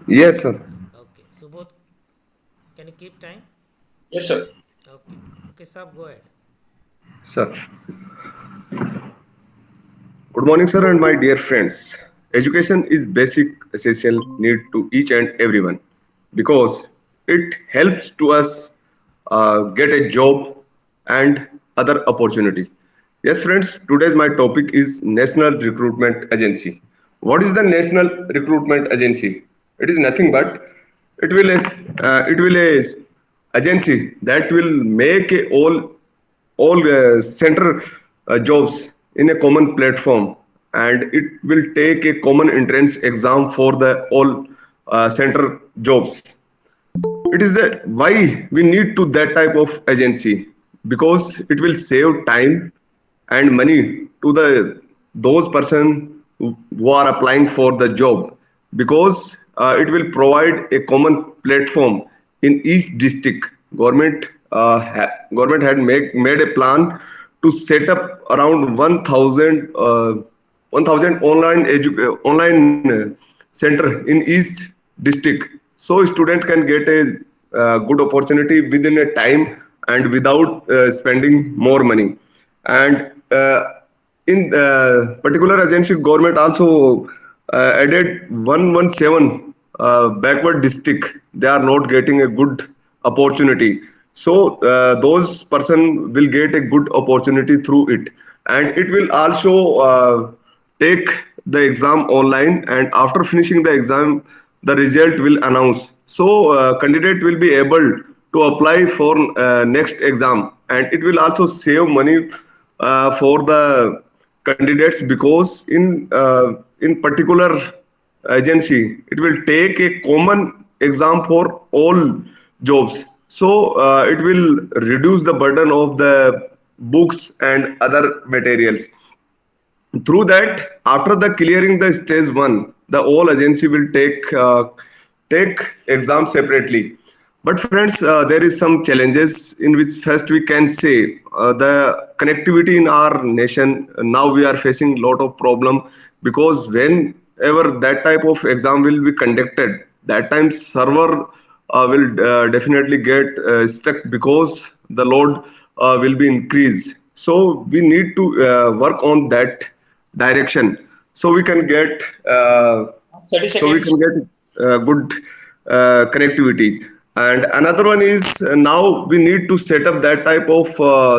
Yes, sir. Okay. Subodh, can you keep time? Yes, sir. Okay. Mukesh sir, go ahead. Sir. Good morning, sir, and my dear friends. Education is basic essential need to each and everyone because it helps to us get a job and other opportunities. Yes, friends. Today's my topic is National Recruitment Agency. What is the National Recruitment Agency? It is nothing but it will a agency that will make a all center jobs in a common platform, and it will take a common entrance exam for the all center jobs. It is a, why we need to that type of agency, because it will save time and money to the those person who are applying for the job, because it will provide a common platform in each district. Government had made a plan to set up around 1000 online center in each district, so student can get a good opportunity within a time and without spending more money. And in particular agency, government also added 117 backward district, they are not getting a good opportunity, so those person will get a good opportunity through it. And it will also take the exam online, and after finishing the exam the result will announce, so candidate will be able to apply for next exam. And it will also save money for the candidates, because in particular agency it will take a common exam for all jobs, so it will reduce the burden of the books and other materials. Through that, after the clearing the stage 1, the whole agency will take exams separately. But friends, there is some challenges in which first we can say the connectivity in our nation. Now we are facing lot of problem, because whenever that type of exam will be conducted, that time server will definitely get stuck, because the load will be increased. So we need to work on that direction, so we can get 30 seconds. good connectivities. And another one is, now we need to set up that type of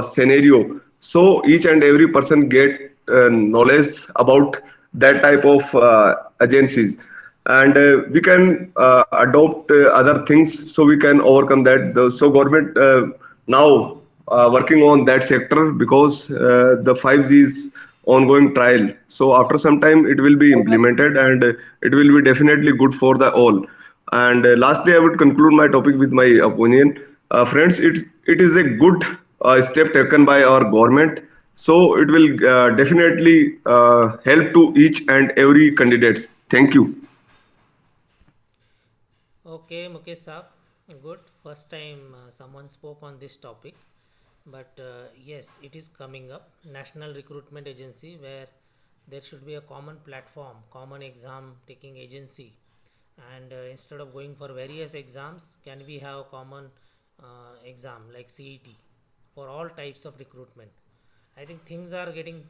scenario, so each and every person get knowledge about that type of agencies. And we can adopt other things, so we can overcome that. So government now working on that sector, because the 5G is ongoing trial, so after some time it will be implemented, and it will be definitely good for the all. And lastly, I would conclude my topic with my opinion. Friends, it is a good step taken by our government, so it will definitely help to each and every candidates. Thank you. Okay, Mukesh sir, good. First time someone spoke on this topic. But yes, it is coming up. National Recruitment Agency, where there should be a common platform, common exam taking agency, and instead of going for various exams, can we have common exam like CET for all types of recruitment? I think things are getting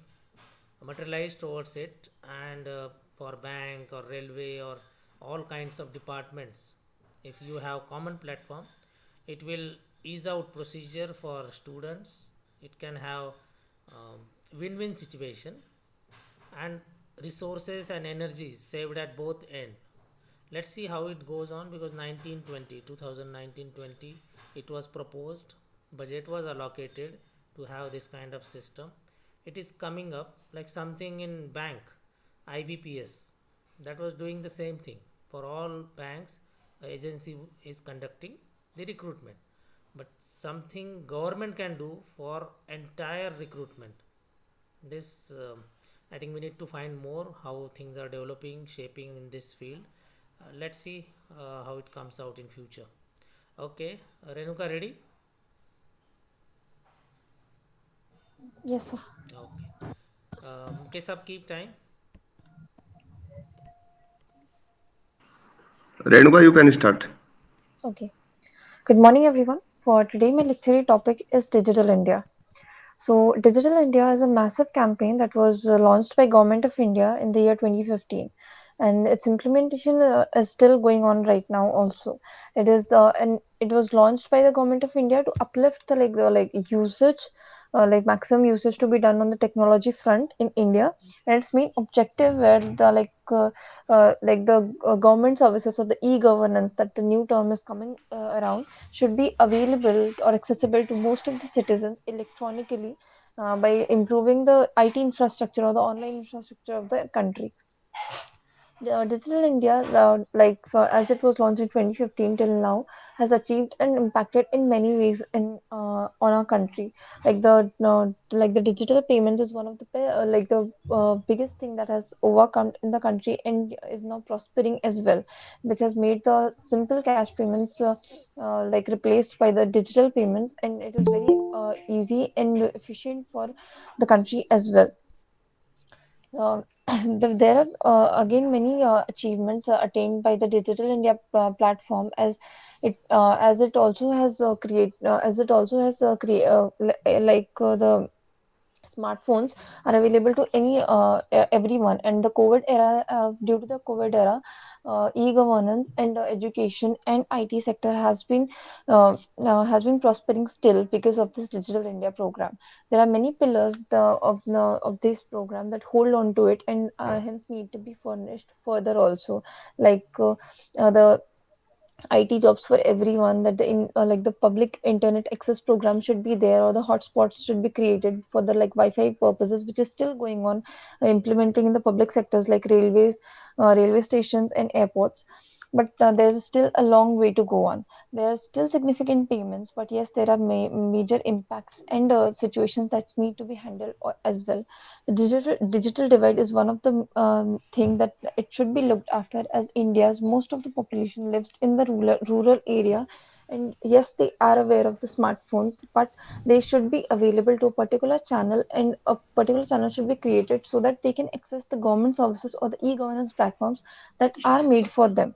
materialized towards it, and for bank or railway or all kinds of departments, if you have common platform, it will ease out procedure for students. It can have um, win-win situation, and resources and energy saved at both end. Let's see how it goes on, because 2019-20 it was proposed, budget was allocated to have this kind of system. It is coming up like something in bank, IBPS, that was doing the same thing for all banks. Agency is conducting the recruitment, but something government can do for entire recruitment. This I think we need to find more how things are developing, shaping in this field. Let's see how it comes out in future. Okay, Renuka, ready? Yes, sir. Okay. Mukesh, up keep time. Renuka, you can start. Okay. Good morning, everyone. For today, my lecture topic is Digital India. So, Digital India is a massive campaign that was launched by Government of India in the year 2015, and its implementation is still going on right now. Also, and it was launched by the Government of India to uplift the usage, maximum usage to be done on the technology front in India, and its main objective where the government services or the e-governance that the new term is coming around should be available or accessible to most of the citizens electronically by improving the IT infrastructure or the online infrastructure of the country. Digital India, as it was launched in 2015 till now, has achieved and impacted in many ways on our country. Like the digital payments is one of the biggest thing that has overcome in the country and is now prospering as well, which has made the simple cash payments replaced by the digital payments, and it is very easy and efficient for the country as well. uh, there are again many achievements attained by the Digital India platform, as it also has create the smartphones are available to everyone, and the COVID era due to the COVID era, e-governance and education and IT sector has been prospering still because of this Digital India program. There are many pillars of this program that hold on to it, and hence need to be furnished further also, like the IT jobs for everyone, that the public internet access program should be there, or the hotspots should be created for the like Wi-Fi purposes, which is still going on, implementing in the public sectors like railways, railway stations and airports. But there's still a long way to go on. There are still significant payments, but yes, there are major impacts and situations that need to be handled as well. The digital divide is one of the thing that it should be looked after, as India's most of the population lives in the rural area. And yes, they are aware of the smartphones, but they should be available to a particular channel, and a particular channel should be created so that they can access the government services or the e-governance platforms that are made for them.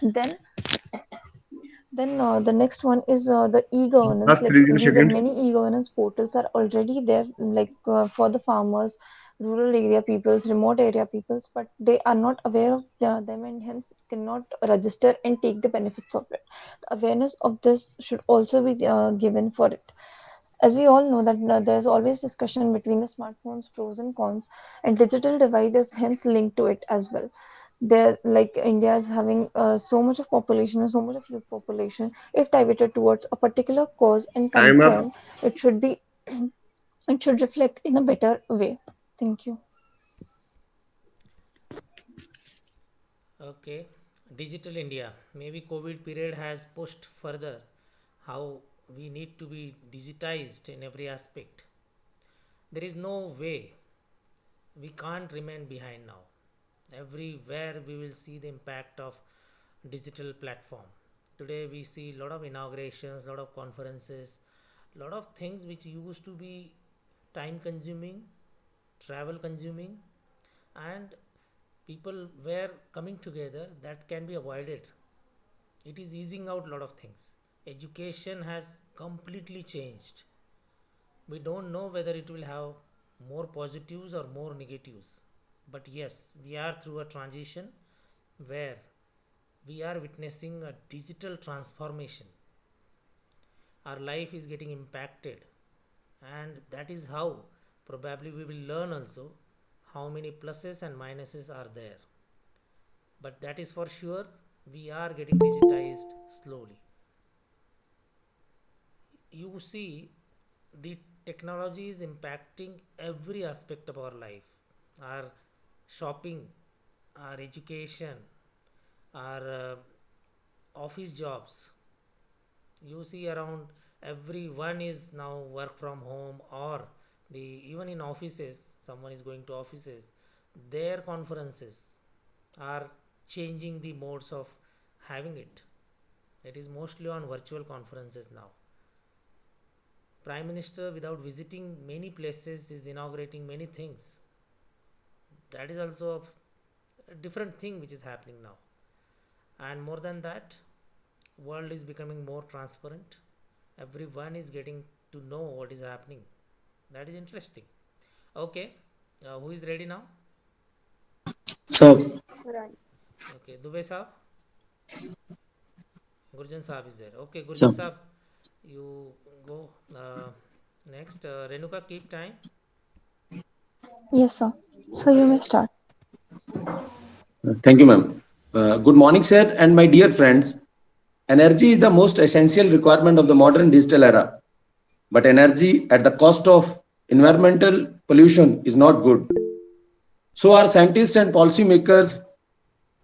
Then the next one is the e-governance. Last Like freezing these are second. many e-governance portals are already there, for the farmers, rural area peoples, remote area peoples, but they are not aware of them, and hence cannot register and take the benefits of it. The awareness of this should also be given for it. As we all know that there's always discussion between the smartphones pros and cons, and digital divide is hence linked to it as well. There, like India is having so much of population and so much of youth population. If diverted towards a particular cause and Time up. concern, it should be it should reflect in a better way. Thank you. Okay, Digital India. Maybe COVID period has pushed further how we need to be digitized in every aspect. There is no way we can't remain behind now. Everywhere we will see the impact of digital platform. Today we see a lot of inaugurations, lot of conferences, lot of things which used to be time consuming, travel consuming, and people were coming together, that can be avoided. It is easing out a lot of things. Education has completely changed. We don't know whether it will have more positives or more negatives, but yes, we are through a transition where we are witnessing a digital transformation. Our life is getting impacted, and that is how probably we will learn also how many pluses and minuses are there. But that is for sure, we are getting digitized slowly. You see, the technology is impacting every aspect of our life, our shopping, our education, our office jobs. You see, around everyone is now work from home, or the even in offices, someone is going to offices, their conferences are changing the modes of having it. It is mostly on virtual conferences now. Prime Minister, without visiting many places, is inaugurating many things. That is also a different thing which is happening now. And more than that, world is becoming more transparent. Everyone is getting to know what is happening. That is interesting. Okay, who is ready now? So, Right. Okay, Dubey Saab, Gurjant Saab is there. Okay, Gurjant so Saab, you go next. Renuka, keep time. Yes, sir. So you may start. thank you, ma'am. Good morning, sir, and my dear friends. Energy is the most essential requirement of the modern digital era. But energy at the cost of environmental pollution is not good. So, are scientists and policymakers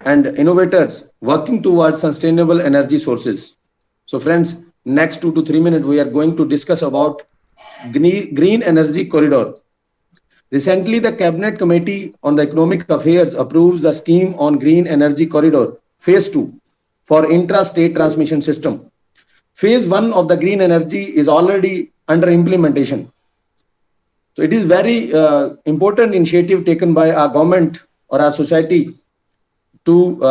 and innovators working towards sustainable energy sources? So, friends, next 2 to 3 minutes, we are going to discuss about green energy corridor. Recently, the Cabinet Committee on the Economic Affairs approves the scheme on Green Energy Corridor Phase 2 for intra-state transmission system. Phase 1 of the green energy is already under implementation. So it is very important initiative taken by our government or our society to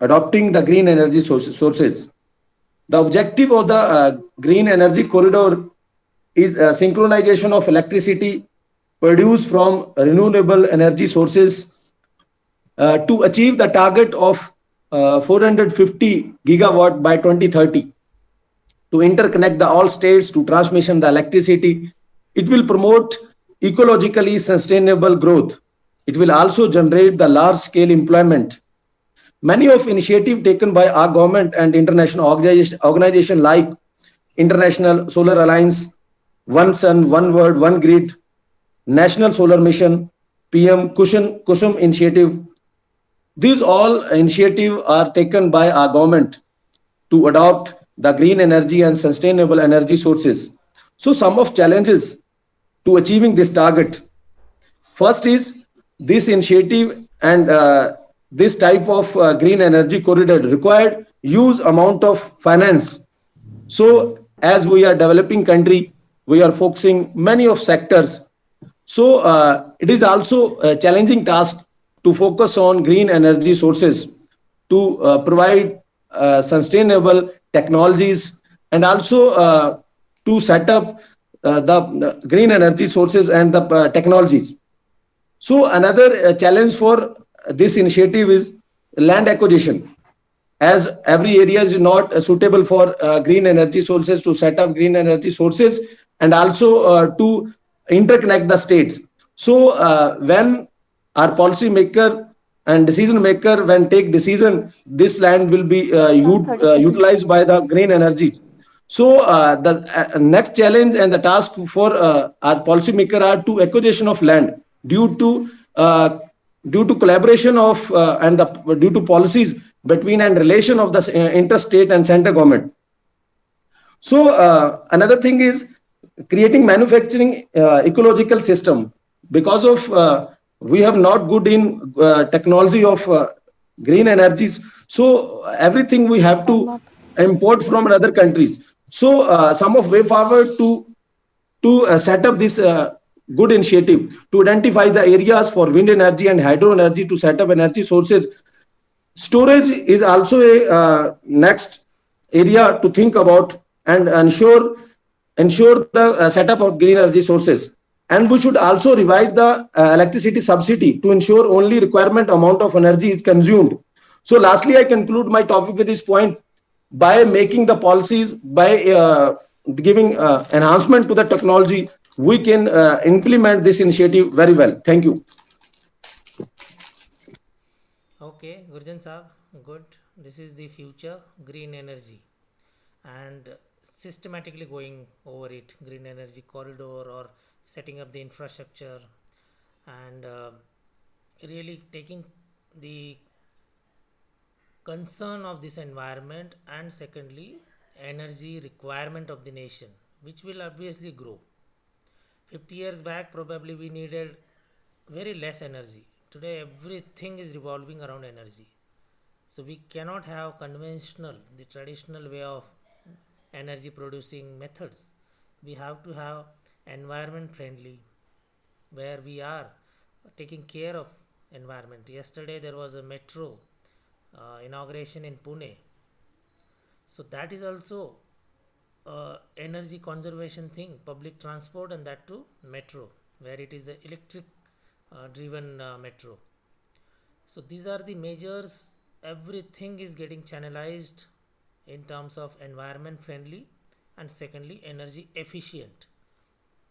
adopting the green energy sources. The objective of the green energy corridor is synchronization of electricity produced from renewable energy sources to achieve the target of 450 gigawatt by 2030 to interconnect the all states to transmission the electricity. It will promote ecologically sustainable growth. It will also generate the large scale employment. Many of initiative taken by our government and international organization like International Solar Alliance, One Sun, One World, One Grid, National Solar Mission, PM Kusum Initiative. These all initiatives are taken by our government to adopt the green energy and sustainable energy sources. So some of challenges to achieving this target. First is this initiative and this type of green energy corridor required huge amount of finance. So as we are developing country, we are focusing many of sectors. So it is also a challenging task to focus on green energy sources to provide sustainable technologies and also to set up the green energy sources and the technologies. So another challenge for this initiative is land acquisition, as every area is not suitable for green energy sources to set up green energy sources and also to interconnect the states. So when our policy maker and decision maker when take decision, this land will be Last 30 seconds. utilized by the green energy. So the next challenge and the task for our policymaker are to acquisition of land due to uh, due to collaboration of and the due to policies between and relation of the interstate and center government. So another thing is creating manufacturing ecological system because of we have not good in technology of green energies. So everything we have Time to up. import from other countries. So some of way forward to set up this good initiative to identify the areas for wind energy and hydro energy to set up energy sources. Storage is also a next area to think about and ensure the setup of green energy sources. And we should also revise the electricity subsidy to ensure only requirement amount of energy is consumed. So lastly, I conclude my topic with this point: by making the policies, by giving enhancement to the technology, we can implement this initiative very well. Thank you. Okay, Gurjant Saab, good. This is the future green energy and systematically going over it, green energy corridor or setting up the infrastructure and really taking the concern of this environment and secondly energy requirement of the nation, which will obviously grow. 50 years back probably we needed very less energy. Today everything is revolving around energy. So we cannot have conventional, the traditional way of energy producing methods. We have to have environment friendly, where we are taking care of environment. Yesterday there was a metro inauguration in Pune. So that is also energy conservation thing, public transport, and that too metro, where it is a electric driven metro. So these are the measures. Everything is getting channelized in terms of environment friendly and secondly energy efficient.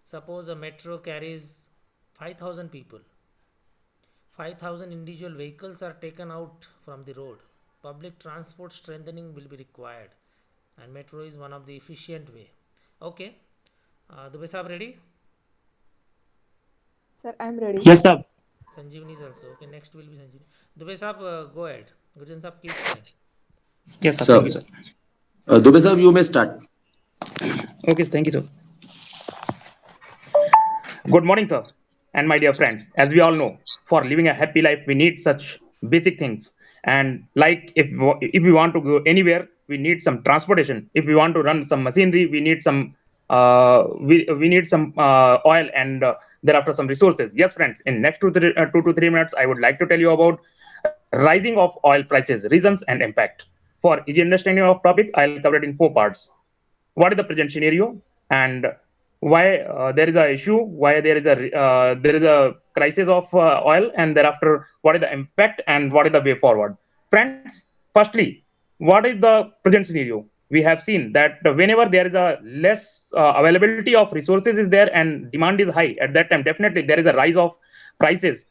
Suppose a metro carries 5,000 people, 5,000 individual vehicles are taken out from the road. Public transport strengthening will be required, and metro is one of the efficient way. Okay, Dubey Saab ready? Sir, I'm ready. Yes, sir. Sanjivani is also okay. Next will be Sanjivani. Dubey Saab, go ahead. Gurjant Saab, keep quiet. Yes, sir. Thank you, Sir, sir. Dubey sir, you may start. Okay, thank you, sir. Good morning, sir, and my dear friends. As we all know, for living a happy life, we need such basic things. And like if we want to go anywhere, we need some transportation. If we want to run some machinery, we need some we need some oil and thereafter some resources. Yes, friends. In next 2 to 3 minutes, I would like to tell you about rising of oil prices, reasons and impact. For easy understanding of topic, I'll cover it in 4 parts. What is the present scenario and why there is a issue, why there is a crisis of oil, and thereafter what is the impact and what is the way forward. Friends, firstly, what is the present scenario? We have seen that whenever there is a less availability of resources is there and demand is high, at that time definitely there is a rise of prices.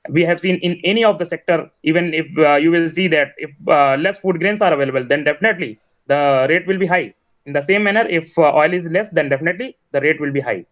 We have seen in any of the sector, even if you will see that if less food grains are available, then definitely the rate will be high. In the same manner, if oil is less, then definitely the rate will be high.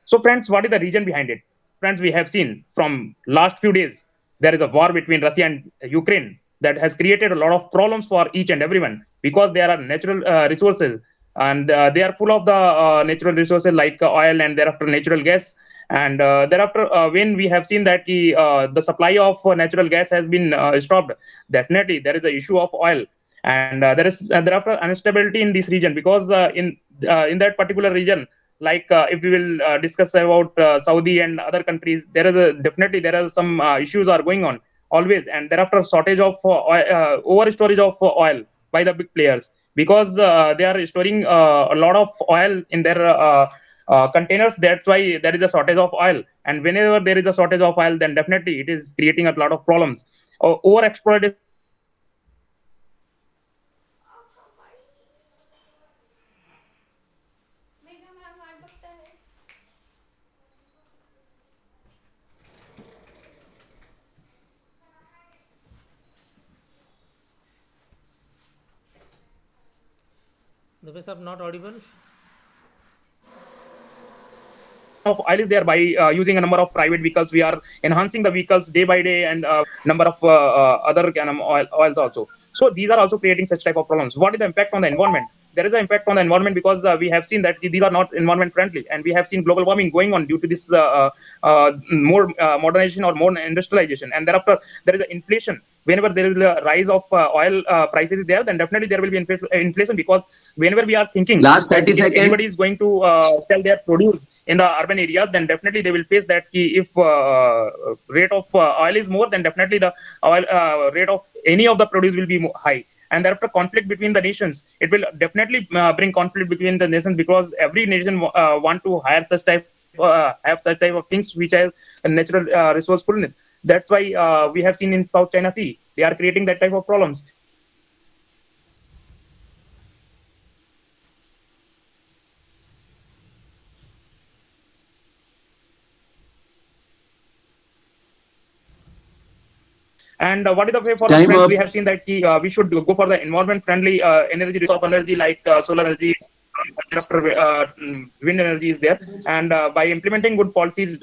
So, friends, what is the reason behind it? Friends, we have seen from last few days there is a war between Russia and Ukraine that has created a lot of problems for each and everyone because there are natural resources and they are full of the natural resources like oil and thereafter natural gas. And thereafter, when we have seen that the supply of natural gas has been stopped, definitely there is a issue of oil, and there is thereafter instability in this region because in that particular region, like if we will discuss about Saudi and other countries, there is a definitely there are some issues are going on always, and thereafter shortage of over storage of oil by the big players because they are storing a lot of oil in their containers. That's why there is a shortage of oil, and whenever there is a shortage of oil, then definitely it is creating a lot of problems. Over exploitation of oil is there, and Dubey Saab, not audible. of oil is there by using a number of private vehicles. We are enhancing the vehicles day by day, and number of other oils also. So these are also creating such type of problems. What is the impact on the environment? There is an impact on the environment because we have seen that these are not environment friendly, and we have seen global warming going on due to this more modernization or more industrialization, and thereafter there is an inflation. Whenever there is a rise of oil prices is there, then definitely there will be inflation because whenever we are thinking Last that 30 if seconds. anybody is going to sell their produce in the urban areas, then definitely they will face that if rate of oil is more, then definitely the oil rate of any of the produce will be high, and thereafter conflict between the nations, it will definitely bring conflict between the nations because every nation want to hire such type have such type of things which are natural resourcefulness. That's why we have seen in South China Sea they are creating that type of problems. And thereafter And what is the way forward, Time friends? up. We have seen that we should go for the environment friendly energy resource of energy like solar energy, thereafter wind energy is there. And by implementing good policies,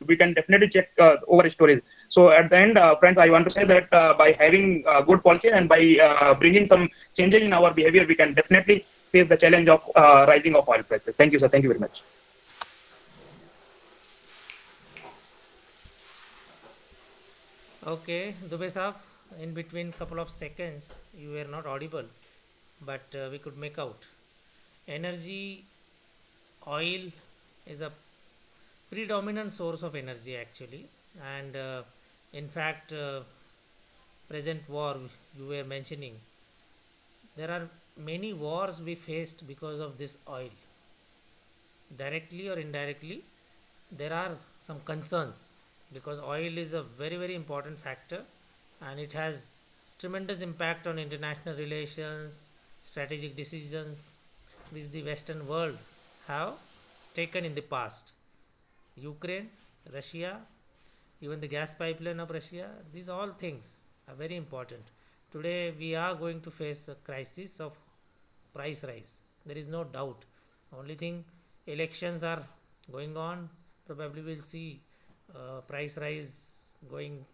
we can definitely check over storage of oil and thereafter So at the end, friends, I want to say that by having good policy and by bringing some changes in our behavior, we can definitely face the challenge of rising of oil prices. Thank you, sir. Thank you very much. Okay, Dubey Saab, in between couple of seconds, you were not audible. but we could make out. Energy, oil is a predominant source of energy actually, and in fact, present war you were mentioning, there are many wars we faced because of this oil. Directly or indirectly, there are some concerns because oil is a very important factor, and it has tremendous impact on international relations, strategic decisions which the western world have taken in the past. Ukraine, Russia, even the gas pipeline of Russia, these all things are very important. Today we are going to face a crisis of price rise, there is no doubt. Only thing, elections are going on, probably we'll see price rise going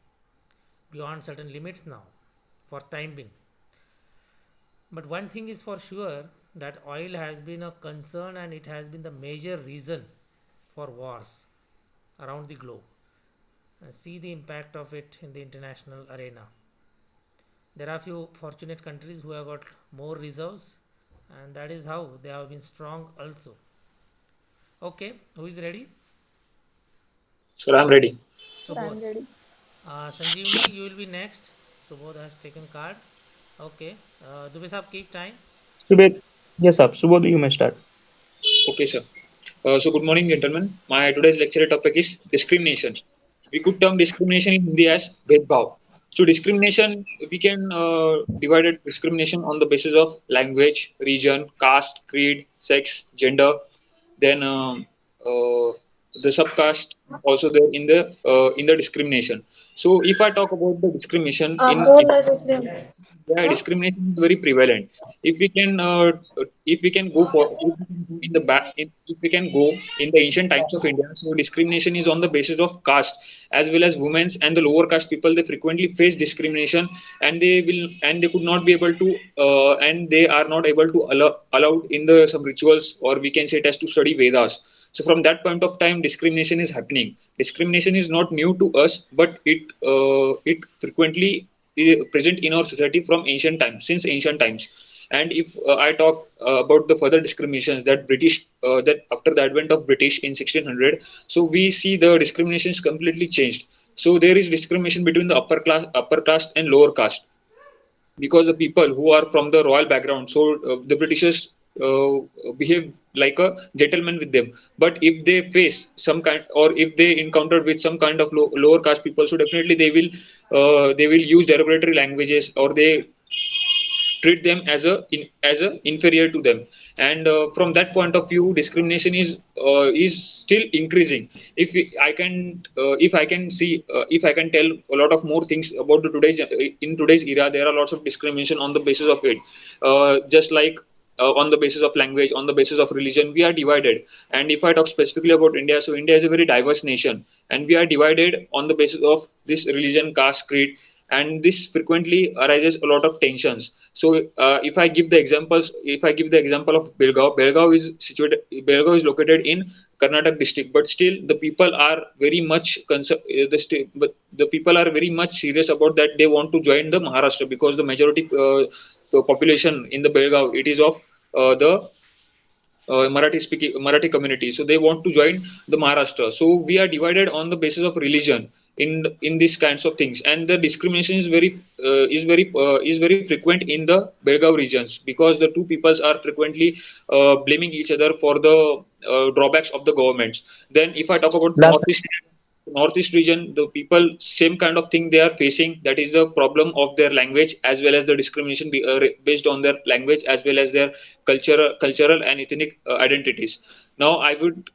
beyond certain limits now for time being. But one thing is for sure, that oil has been a concern and it has been the major reason for wars around the globe. See the impact of it in the international arena. There are few fortunate countries who have got more reserves, and that is how they have been strong also. Okay, who is ready? Sir, I'm ready. Sir, I'm Subodh. ready. Sanjivani, you will be next. Subodh has taken card. Okay. Dubey sahab, keep time. Subodh, yes, sir. Subodh, you may start. Okay, sir. So good morning, gentlemen. My today's lecture topic is discrimination. We could term discrimination in Hindi as Bhedbhav. So discrimination, we can divide it discrimination on the basis of language, region, caste, creed, sex, gender. Then the subcaste also there in the discrimination. So if I talk about the discrimination आप in बोल रहे थे इसलिए yeah, हाँ discrimination is very prevalent. If we can, if we can go for, if we can go in the back, if we can go in the ancient times of India, so discrimination is on the basis of caste, as well as women's and the lower caste people. They frequently face discrimination, and they could not be able to, and they are not able to allowed in the some rituals, or we can say it as to study Vedas. So from that point of time, discrimination is happening. Discrimination is not new to us, but it frequently is present in our society from ancient times, since ancient times. And if I talk about the further discriminations that that after the advent of British in 1600, so we see the discrimination is completely changed. So there is discrimination between the upper caste and lower caste, because the people who are from the royal background, so the Britishers behave like a gentleman with them. But if they face some kind, or if they encounter with some kind of lower caste people, so definitely they will use derogatory languages, or they treat them as as a inferior to them. And from that point of view, discrimination is still increasing. If I can see, if I can tell a lot of more things about the today's in today's era, there are lots of discrimination on the basis of it, just like on the basis of language, on the basis of religion, we are divided. And if I talk specifically about India, so India is a very diverse nation, and we are divided on the basis of this religion, caste, creed, and this frequently arises a lot of tensions. So if I give the example of Belgaum is located in Karnataka district, but still the people are very much but the people are very much serious about that. They want to join the Maharashtra, because the majority population in the Belgaum, it is of the Marathi community. So they want to join the Maharashtra. So we are divided on the basis of religion in these kinds of things, and the discrimination is very frequent in the Belgaum regions, because the two peoples are frequently blaming each other for the drawbacks of the governments. Then if I talk about Last. northeast region, the people same kind of thing they are facing, that is the problem of their language, as well as the discrimination based on their language, as well as their cultural and ethnic identities. Now I would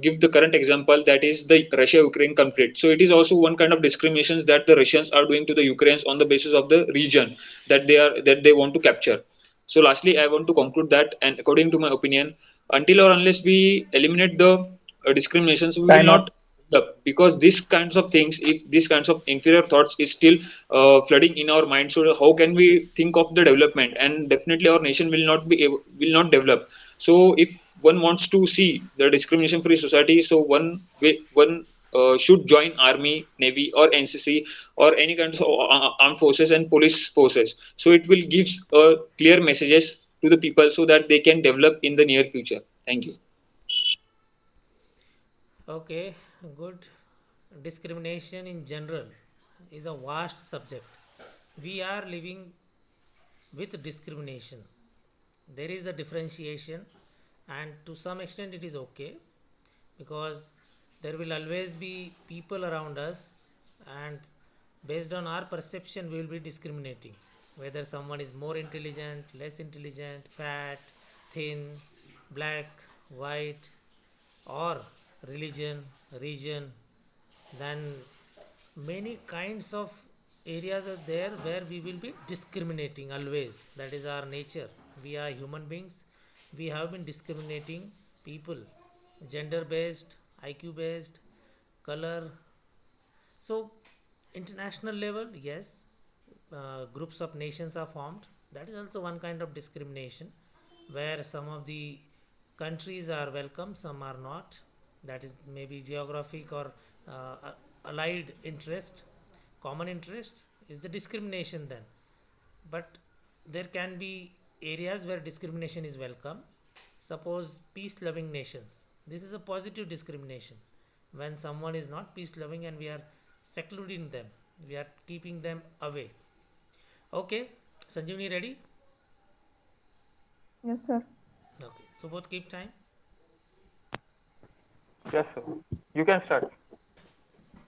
give the current example, that is the Russia Ukraine conflict. So it is also one kind of discriminations that the Russians are doing to the Ukrainians on the basis of the region that they want to capture. So lastly, I want to conclude that, and according to my opinion, until or unless we eliminate the discriminations, we will Time not out. develop, because these kinds of things, if these kinds of inferior thoughts is still flooding in our minds, so how can we think of the development? And definitely our nation will not develop. So if one wants to see the discrimination free society, so one should join army, navy, or NCC, or any kinds of armed forces and police forces. So it will give clear messages to the people so that they can develop in the near future. Thank you. Okay, good. Discrimination in general is a vast subject. We are living with discrimination. There is a differentiation, and to some extent, it is okay because there will always be people around us, and based on our perception, we will be discriminating whether someone is more intelligent, less intelligent, fat, thin, black, white, or religion, region. Then many kinds of areas are there where we will be discriminating always. That is our nature. We are human beings. We have been discriminating people, gender based, IQ based, color. So international level, yes, groups of nations are formed. That is also one kind of discrimination where some of the countries are welcome, some are not. That is maybe geographic or allied interest, common interest is the discrimination then. But there can be areas where discrimination is welcome. Suppose peace loving nations. This is a positive discrimination. When someone is not peace loving and we are secluding them, we are keeping them away. Okay, Sanjivani, ready? Yes, sir. Okay, so both keep time. Yes, sir. You can start.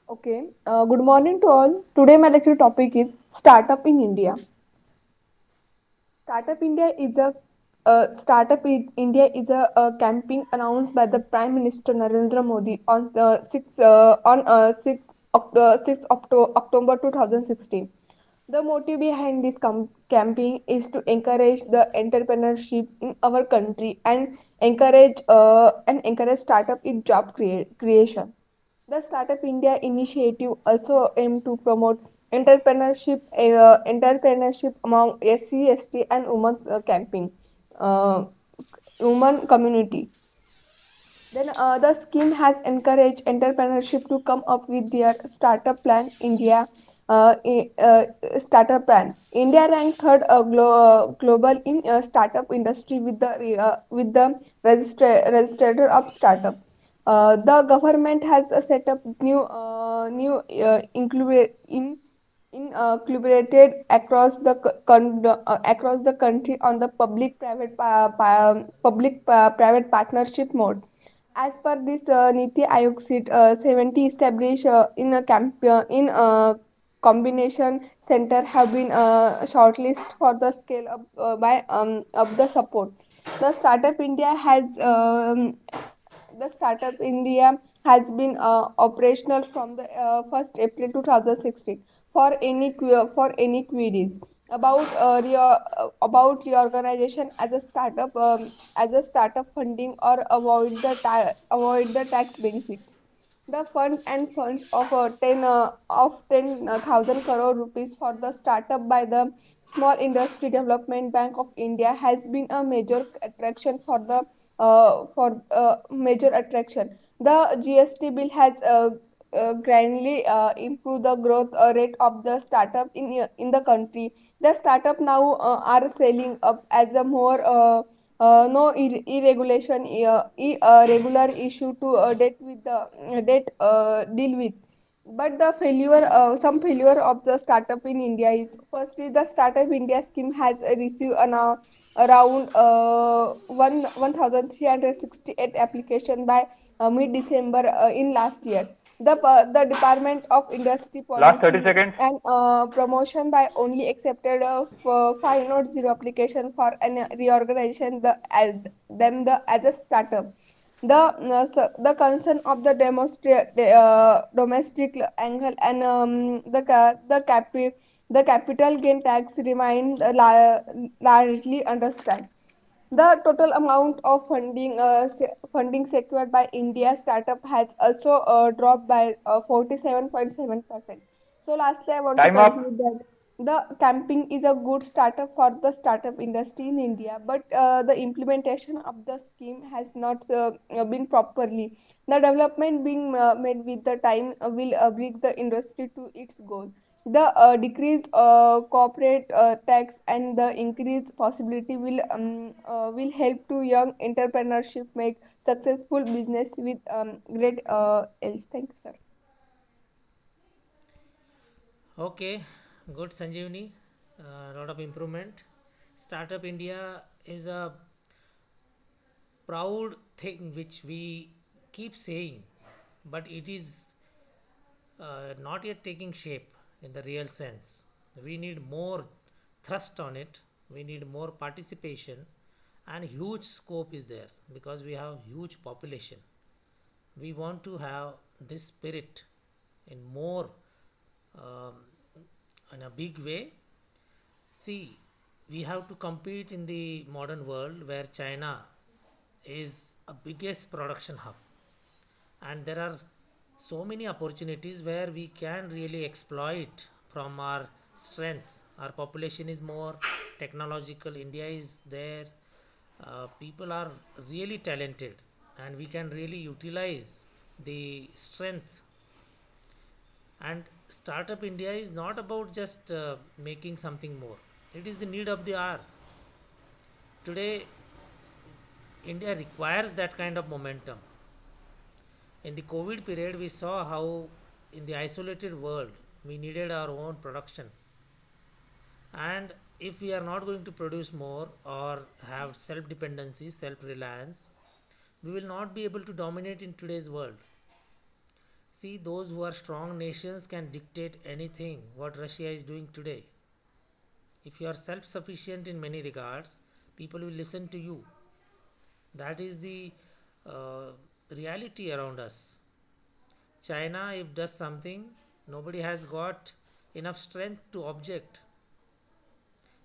Okay, good morning to all. Today my lecture topic is Startup in India. Startup India is a Startup in India is a campaign announced by the Prime Minister Narendra Modi on the 6 October 2016. The motive behind this campaign is to encourage the entrepreneurship in our country and encourage startup in creations. The Startup India initiative also aimed to promote entrepreneurship among SC, ST, and uh, women community. Then the scheme has encouraged entrepreneurship to come up with their startup plan. Startup plan. India ranked third global in startup industry with the register of startup. The government has set up new collaborated across the country on the public private partnership mode. As per this Niti Aayog seat 70 established in a combination center have been shortlisted for the scale up by of the support. The Startup India has the Startup India has been operational from the 1st April 2016. For any queries about reorganization as a startup funding or avoid the tax benefits. The funds of 10,000 crore rupees for the startup by the Small Industry Development Bank of India has been a major attraction for major attraction. The GST bill has grandly improved the growth rate of the startup in the country. The startup now are selling up as a more no irregulation regular issue to debt deal with. But the some failure of the startup in India is firstly the Startup India scheme has received around 1,368 application by mid December in last year. The Department of Industry Last 30 Policy seconds. and promotion by only accepted 500 application for an reorganization as a startup. The concern of the domestic angle and the capital gain tax remain largely understand. The total amount of funding secured by India startup has also dropped by 47.7%. So lastly, I want to Time up. conclude that the camping is a good startup for the startup industry in India, but the implementation of the scheme has not been properly. The development being made with the time will bring the industry to its goal. The decreased corporate tax and the increased possibility will help to young entrepreneurship make successful business with great else. Thank you, sir. Okay, good Sanjivani. A lot of improvement. Startup India is a proud thing which we keep saying, but it is not yet taking shape in the real sense. We need more thrust on it, we need more participation, and huge scope is there because we have huge population. We want to have this spirit in more um, in a big way. See, we have to compete in the modern world where China is a biggest production hub, and there are so many opportunities where we can really exploit from our strength. Our population is more technological, India is there, people are really talented, and we can really utilize the strength. And startup India is not about just making something more, it is the need of the hour. Today India requires that kind of momentum. In the COVID period, we saw how in the isolated world we needed our own production. And if we are not going to produce more or have self dependency, self reliance, we will not be able to dominate in today's world. See, those who are strong nations can dictate anything what Russia is doing today. If you are self sufficient in many regards, people will listen to you. That is the uh, reality around us. China, if does something, nobody has got enough strength to object.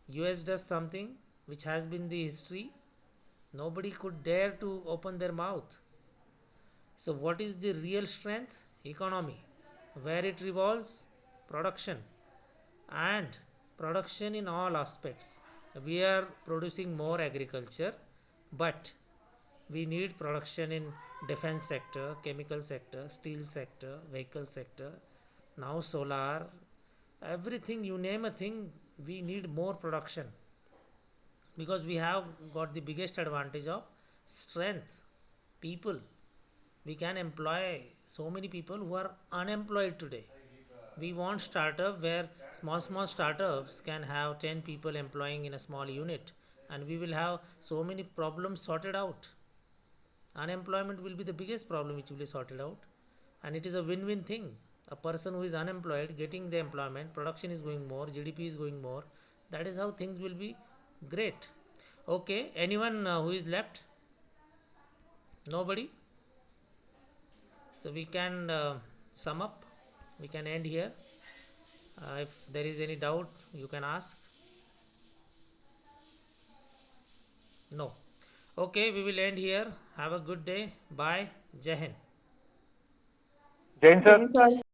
US does something which has been the history, nobody could dare to open their mouth. So, what is the real strength? Economy. Where it revolves? Production. And production in all aspects. We are producing more agriculture, but we need production in defense sector, chemical sector, steel sector, vehicle sector, now solar, everything you name a thing, we need more production because we have got the biggest advantage of strength, people. We can employ so many people who are unemployed today. We want startup where small startups can have 10 people employing in a small unit, and we will have so many problems sorted out. Unemployment will be the biggest problem which will be sorted out, and it is a win-win thing. A person who is unemployed getting the employment, production is going more, GDP is going more. That is how things will be great. Okay, anyone who is left? Nobody? So we can sum up, we can end here. If there is any doubt you can ask. No. Okay, we will end here. Have a good day. Bye. Jai Hind. Jain sir. Thank you, sir.